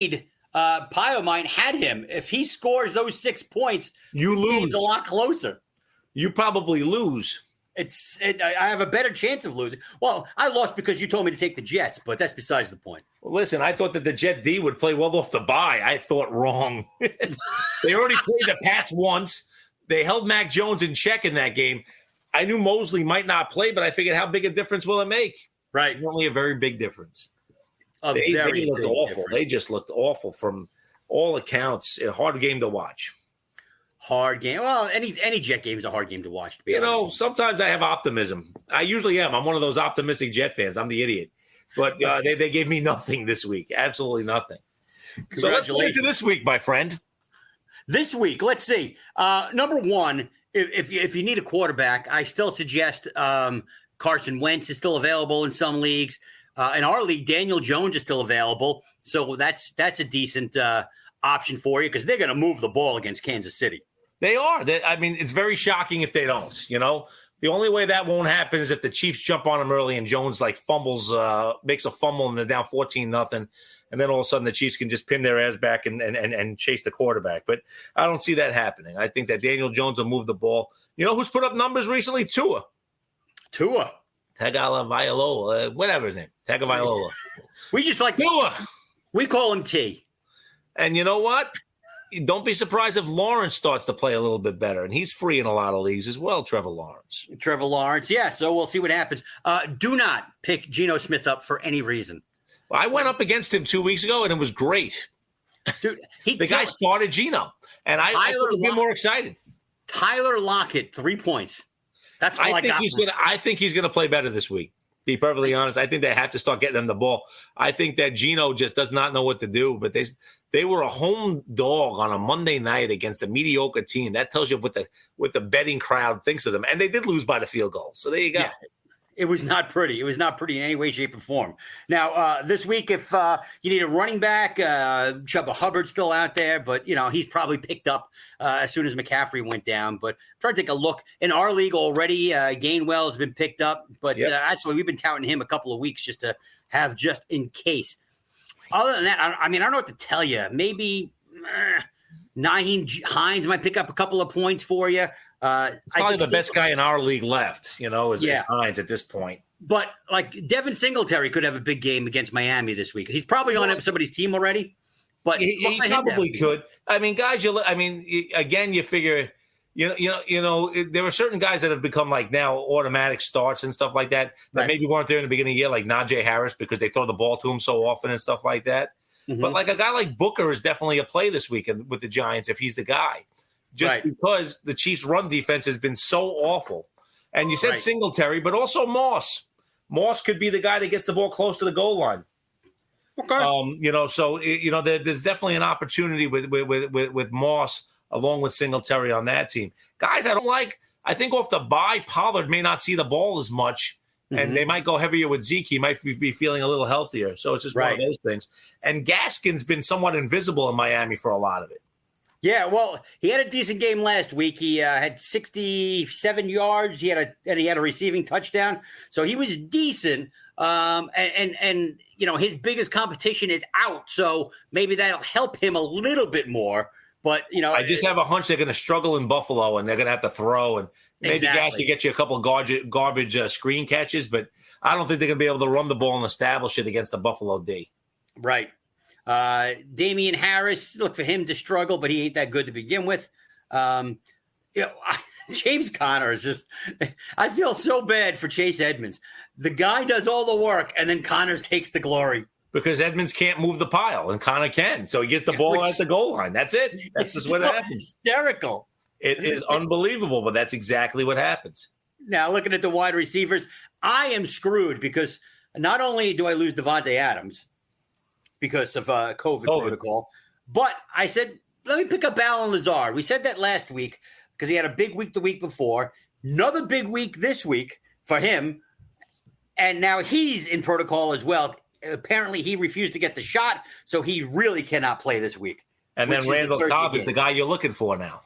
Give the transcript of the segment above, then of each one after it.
Pio mine had him. If he scores those 6 points, you lose. Game's a lot closer. You probably lose. I have a better chance of losing. Well, I lost because you told me to take the Jets, but that's besides the point. Well, listen, I thought that the Jet D would play well off the bye. I thought wrong. They already played the Pats once. They held Mac Jones in check in that game. I knew Mosley might not play, but I figured how big a difference will it make? Right. Only a very big difference. They looked awful. Difference. They just looked awful from all accounts. A hard game to watch. Hard game. Well, any Jet game is a hard game to watch. To be honest. Sometimes I have optimism. I usually am. I'm one of those optimistic Jet fans. I'm the idiot. But they gave me nothing this week. Absolutely nothing. So let's go into this week, my friend. This week, let's see. Number one, if you need a quarterback, I still suggest Carson Wentz is still available in some leagues. In our league, Daniel Jones is still available. So that's a decent option for you because they're going to move the ball against Kansas City. They are. It's very shocking if they don't, The only way that won't happen is if the Chiefs jump on them early and Jones fumbles, makes a fumble and they're down 14-0. And then all of a sudden the Chiefs can just pin their ass back and chase the quarterback. But I don't see that happening. I think that Daniel Jones will move the ball. You know who's put up numbers recently? Tua. Tagovailoa, whatever his name. Tagovailoa. We just like Tua. We call him T. And you know what? Don't be surprised if Lawrence starts to play a little bit better. And he's free in a lot of leagues as well, Trevor Lawrence. Yeah. So we'll see what happens. Do not pick Geno Smith up for any reason. Well, I went up against him 2 weeks ago, and it was great. Dude, the guy started Geno, and I could be more excited. Tyler Lockett, 3 points. That's all I got. I think he's gonna play better this week. Be perfectly honest, I think they have to start getting him the ball. I think that Geno just does not know what to do. But they were a home dog on a Monday night against a mediocre team. That tells you what the betting crowd thinks of them. And they did lose by the field goal. So there you go. Yeah. It was not pretty. It was not pretty in any way, shape, or form. Now, this week, if you need a running back, Chuba Hubbard's still out there, but, he's probably picked up as soon as McCaffrey went down. But try to take a look. In our league already, Gainwell has been picked up. But actually, we've been touting him a couple of weeks just to have just in case. Other than that, I don't know what to tell you. Maybe Nyheim Hines might pick up a couple of points for you. It's probably the best guy in our league left, is Hines at this point. But Devin Singletary could have a big game against Miami this week. He's probably on somebody's team already. But he probably could. Guys, again, you figure, there are certain guys that have become now automatic starts and stuff like that maybe weren't there in the beginning of the year, like Najee Harris, because they throw the ball to him so often and stuff like that. Mm-hmm. But a guy like Booker is definitely a play this week with the Giants if he's the guy. Just because the Chiefs' run defense has been so awful. And you said Singletary, but also Moss. Moss could be the guy that gets the ball close to the goal line. Okay. There's definitely an opportunity with Moss along with Singletary on that team. Guys, I think off the bye, Pollard may not see the ball as much, and they might go heavier with Zeke. He might be feeling a little healthier. So it's just one of those things. And Gaskin's been somewhat invisible in Miami for a lot of it. Yeah, well, he had a decent game last week. He had 67 yards. He had a receiving touchdown, so he was decent. And his biggest competition is out, so maybe that'll help him a little bit more. But I just have a hunch they're going to struggle in Buffalo, and they're going to have to throw, and maybe Gas can get you a couple of garbage screen catches, but I don't think they're going to be able to run the ball and establish it against the Buffalo D. Right. Damian Harris, look for him to struggle, but he ain't that good to begin with. James Conner is just – I feel so bad for Chase Edmonds. The guy does all the work, and then Conner takes the glory. Because Edmonds can't move the pile, and Conner can. So he gets the ball at the goal line. That's it. That's just what happens. Hysterical. It is unbelievable, but that's exactly what happens. Now, looking at the wide receivers, I am screwed because not only do I lose Devontae Adams – because of COVID protocol. But I said, let me pick up Allen Lazard. We said that last week because he had a big week the week before. Another big week this week for him. And now he's in protocol as well. Apparently he refused to get the shot, so he really cannot play this week. And then Randall Cobb is the guy you're looking for now.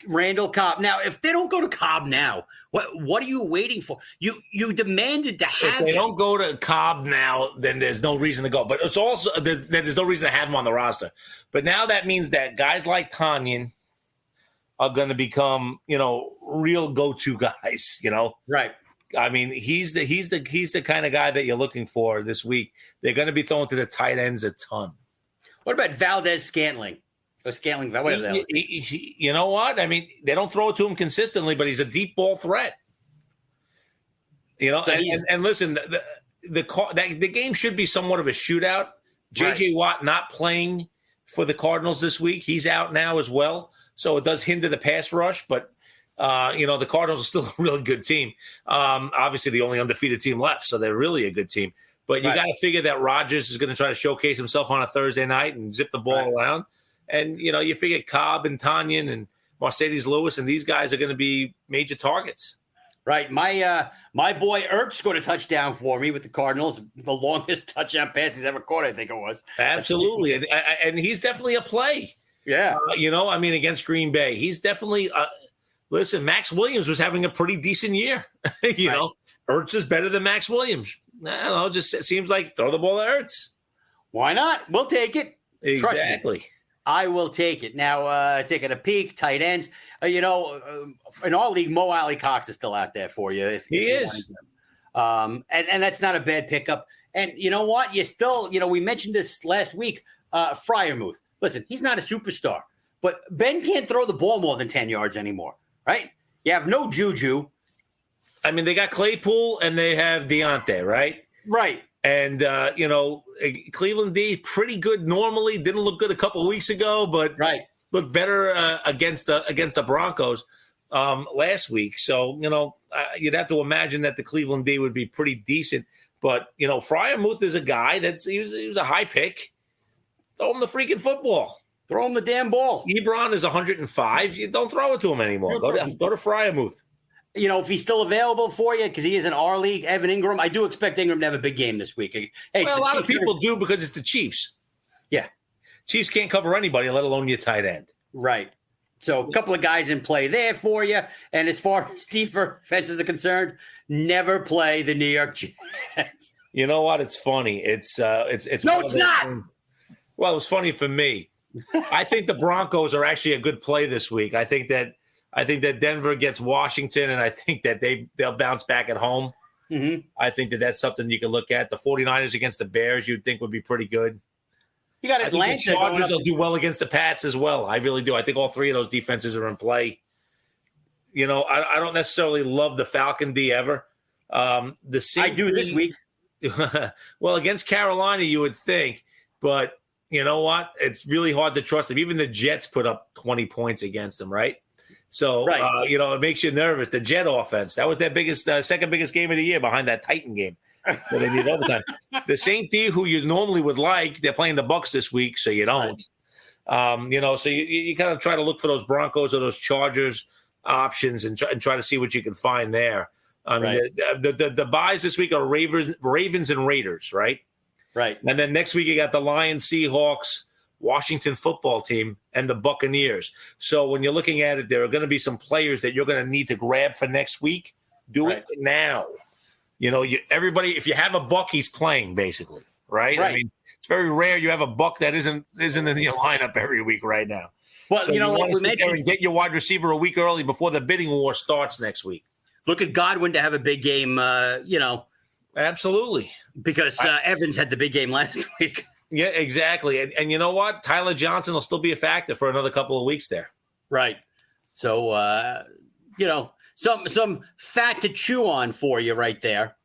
Randall Cobb. Now, if they don't go to Cobb now, what are you waiting for? You demanded to have If they him. don't go to Cobb now, then there's no reason to go. But it's also there's no reason to have him on the roster. But now that means that guys like Tanyan are going to become, real go-to guys. Right. I mean, he's the kind of guy that you're looking for this week. They're going to be throwing to the tight ends a ton. What about Valdez-Scantling? Or Scantling, whatever that was. You know what? I mean, they don't throw it to him consistently, but he's a deep ball threat. So and listen, the game should be somewhat of a shootout. J.J. Watt not playing for the Cardinals this week. He's out now as well. So it does hinder the pass rush, but the Cardinals are still a really good team. Obviously, the only undefeated team left, so they're really a good team. But you got to figure that Rodgers is going to try to showcase himself on a Thursday night and zip the ball around. And, you figure Cobb and Tanyan and Mercedes Lewis and these guys are going to be major targets. Right. My boy Ertz scored a touchdown for me with the Cardinals. The longest touchdown pass he's ever caught, I think it was. Absolutely. And he's definitely a play. Yeah. Against Green Bay. He's definitely listen, Max Williams was having a pretty decent year. Ertz is better than Max Williams. I don't know, just seems like throw the ball at Ertz. Why not? We'll take it. Exactly. I will take it. Now, taking a peek, tight ends. In our league, Mo Alley Cox is still out there for you. If he you is. And that's not a bad pickup. And you know what? You still, we mentioned this last week, Freiermuth. Listen, he's not a superstar, but Ben can't throw the ball more than 10 yards anymore, right? You have no Juju. I mean, they got Claypool and they have Deontay, right? Right. And, Cleveland D, pretty good normally. Didn't look good a couple of weeks ago, but looked better against the Broncos last week. So, you'd have to imagine that the Cleveland D would be pretty decent. But, Freiermuth is a guy he was a high pick. Throw him the freaking football. Throw him the damn ball. Ebron is 105. You don't throw it to him anymore. Go to Freiermuth. If he's still available for you, because he is in our league, Evan Ingram. I do expect Ingram to have a big game this week. Hey, a lot of people do because it's the Chiefs. Yeah. Chiefs can't cover anybody, let alone your tight end. Right. So a couple of guys in play there for you. And as far as defenses are concerned, never play the New York Jets. You know what? It's funny. It's no, it's not. Well, it was funny for me. I think the Broncos are actually a good play this week. I think that Denver gets Washington, and I think that they'll bounce back at home. Mm-hmm. I think that's something you can look at. The 49ers against the Bears, you'd think would be pretty good. You got Atlanta. The Chargers will do well against the Pats as well. I really do. I think all three of those defenses are in play. I don't necessarily love the Falcon D ever. I do this week. Well, against Carolina, you would think, but you know what? It's really hard to trust them. Even the Jets put up 20 points against them, right? So, it makes you nervous. The Jet offense, that was their second biggest game of the year behind that Titan game where they need overtime. The Saint D, who you normally would like, they're playing the Bucs this week, so you don't. So you kind of try to look for those Broncos or those Chargers options and try to see what you can find there. I mean, the buys this week are Ravens and Raiders, right? Right. And then next week you got the Lions, Seahawks, Washington football team, and the Buccaneers. So when you're looking at it, there are going to be some players that you're going to need to grab for next week. Do it now. Everybody, if you have a buck, he's playing basically, right? I mean, it's very rare you have a buck that isn't in your lineup every week right now. Well, so like we mentioned, and get your wide receiver a week early before the bidding war starts next week. Look at Godwin to have a big game. Absolutely, because Evans had the big game last week. Yeah, exactly. And you know what? Tyler Johnson will still be a factor for another couple of weeks there. Right. So, some fat to chew on for you right there.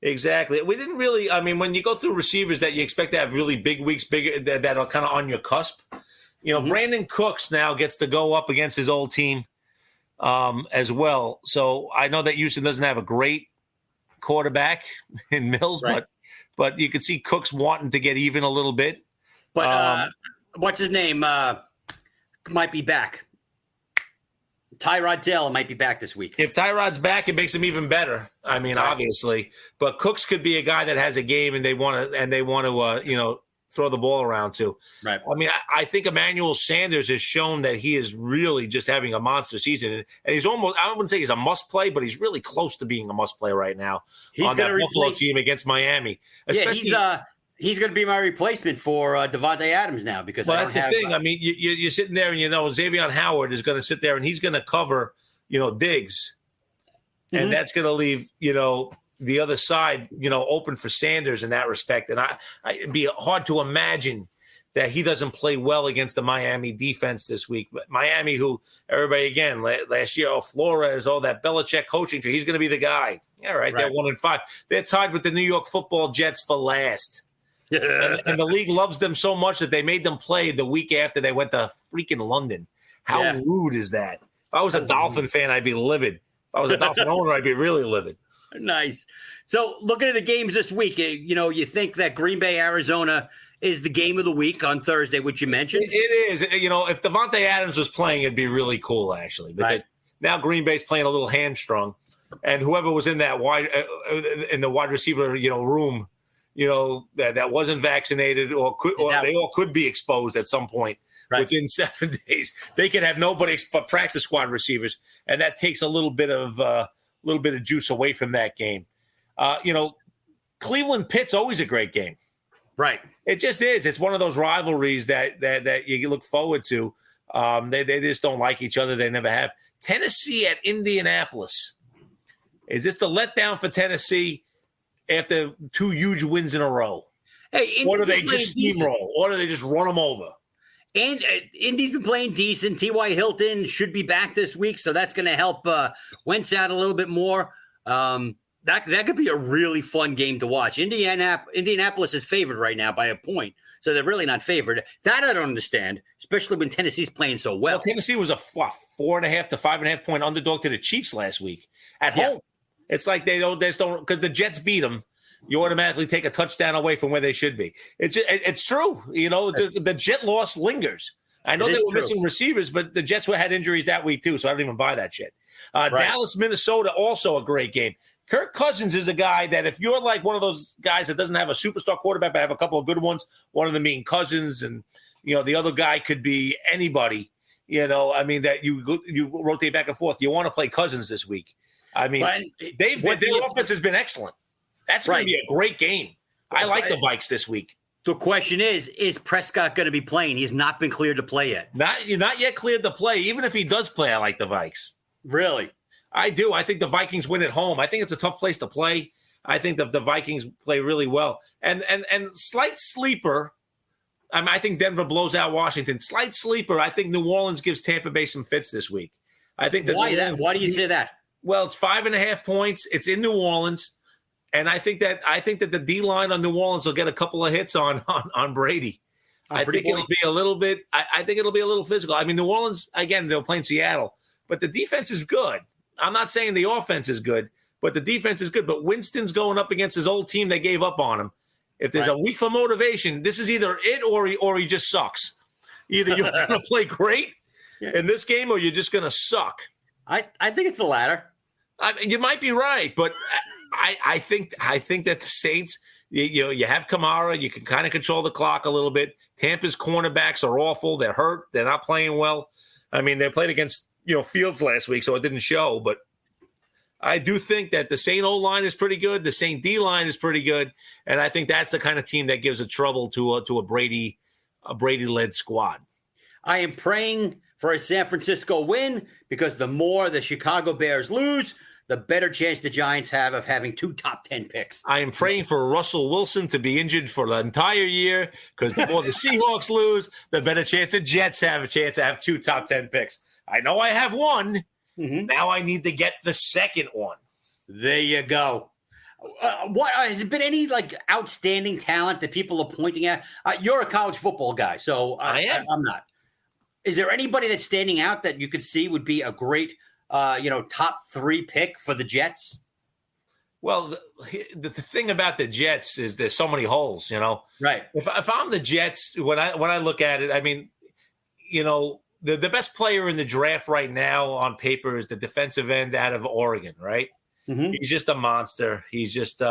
Exactly. We didn't really, when you go through receivers that you expect to have really big weeks, that are kind of on your cusp, Brandon Cooks now gets to go up against his old team as well. So I know that Houston doesn't have a great quarterback in Mills, but you could see Cooks wanting to get even a little bit. But what's his name? Might be back. Tyrod Taylor might be back this week. If Tyrod's back, it makes him even better. Obviously. But Cooks could be a guy that has a game and they want to throw the ball around to. Right. I mean, I think Emmanuel Sanders has shown that he is really just having a monster season. And he's almost, I wouldn't say he's a must play, but he's really close to being a must play right now on that Buffalo team against Miami. Especially, he's going to be my replacement for Devontae Adams now because that's the thing. I mean, you're sitting there and, Xavier Howard is going to sit there and he's going to cover, Diggs. Mm-hmm. And that's going to leave, the other side, open for Sanders in that respect. And it'd be hard to imagine that he doesn't play well against the Miami defense this week. But Miami, who everybody, again, last year, Flores, all that Belichick coaching, he's going to be the guy. All right, they're 1-5. They're tied with the New York Football Jets for last. and the league loves them so much that they made them play the week after they went to freaking London. How rude is that? If I was a Dolphin fan, I'd be livid. If I was a Dolphin owner, I'd be really livid. Nice. So looking at the games this week, you think that Green Bay, Arizona is the game of the week on Thursday, which you mentioned? It is. If Devontae Adams was playing, it'd be really cool, actually. Because now Green Bay's playing a little hamstrung. And whoever was in that wide receiver, room, that wasn't vaccinated or they all could be exposed at some point within 7 days. They could have nobody but practice squad receivers. And that takes a little bit of juice away from that game. Cleveland Pitt's always a great game. Right. It just is. It's one of those rivalries that you look forward to. They just don't like each other. They never have. Tennessee at Indianapolis. Is this the letdown for Tennessee after 2 huge wins in a row? Hey, or do they just steamroll? Or do they just run them over? And Indy's been playing decent. T.Y. Hilton should be back this week, so that's going to help Wentz out a little bit more. That could be a really fun game to watch. Indianapolis is favored right now by a point, so they're really not favored. That I don't understand, especially when Tennessee's playing so well. Tennessee was a 4.5 to 5.5 point underdog to the Chiefs last week at home. It's like they don't because the Jets beat them. You automatically take a touchdown away from where they should be. It's true. The Jet loss lingers. I know they were missing receivers, but the Jets had injuries that week too, so I don't even buy that shit. Dallas, Minnesota, also a great game. Kirk Cousins is a guy that if you're like one of those guys that doesn't have a superstar quarterback but have a couple of good ones, one of them being Cousins and, the other guy could be anybody, that you rotate back and forth. You want to play Cousins this week. I mean, their offense has been excellent. That's going to be a great game. I like the Vikes this week. The question is Prescott going to be playing? He's not been cleared to play yet. Not yet cleared to play. Even if he does play, I like the Vikes. Really? I do. I think the Vikings win at home. I think it's a tough place to play. I think the Vikings play really well. And slight sleeper, I think Denver blows out Washington. Slight sleeper, I think New Orleans gives Tampa Bay some fits this week. I think that. Why do you say that? Well, it's 5.5 points. It's in New Orleans. And I think that the D line on New Orleans will get a couple of hits on Brady. I think it'll be a little bit. I think it'll be a little physical. I mean, New Orleans again. They'll play in Seattle, but the defense is good. I'm not saying the offense is good, but the defense is good. But Winston's going up against his old team that gave up on him. If there's a week for motivation, this is either it or he just sucks. Either you're going to play great in this game or you're just going to suck. I think it's the latter. You might be right, but I think that the Saints, you have Kamara, you can kind of control the clock a little bit. Tampa's cornerbacks are awful. They're hurt. They're not playing well. I mean, they played against Fields last week, so it didn't show. But I do think that the Saint O-line is pretty good. The Saint D-line is pretty good. And I think that's the kind of team that gives a trouble to a Brady-led squad. I am praying for a San Francisco win because the more the Chicago Bears lose, the better chance the Giants have of having 2 top 10 picks. I am praying for Russell Wilson to be injured for the entire year because the more the Seahawks lose, the better chance the Jets have a chance to have 2 top 10 picks. I know I have one. Mm-hmm. Now I need to get the second one. There you go. What has it been any outstanding talent that people are pointing at? You're a college football guy, so I am. I'm not. Is there anybody that's standing out that you could see would be a great top 3 pick for the Jets? Well, the thing about the Jets is there's so many holes, Right. If I'm the Jets, when I look at it, I mean, the best player in the draft right now on paper is the defensive end out of Oregon, right? Mm-hmm. He's just a monster. He's just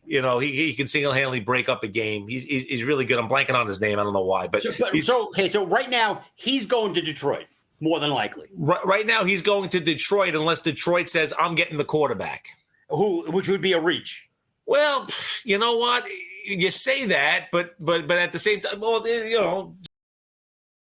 he can single-handedly break up a game. He's really good. I'm blanking on his name. I don't know why, but so right now he's going to Detroit more than likely. Right now he's going to Detroit unless Detroit says I'm getting the quarterback, which would be a reach. Well, you know what? You say that, but at the same time, well,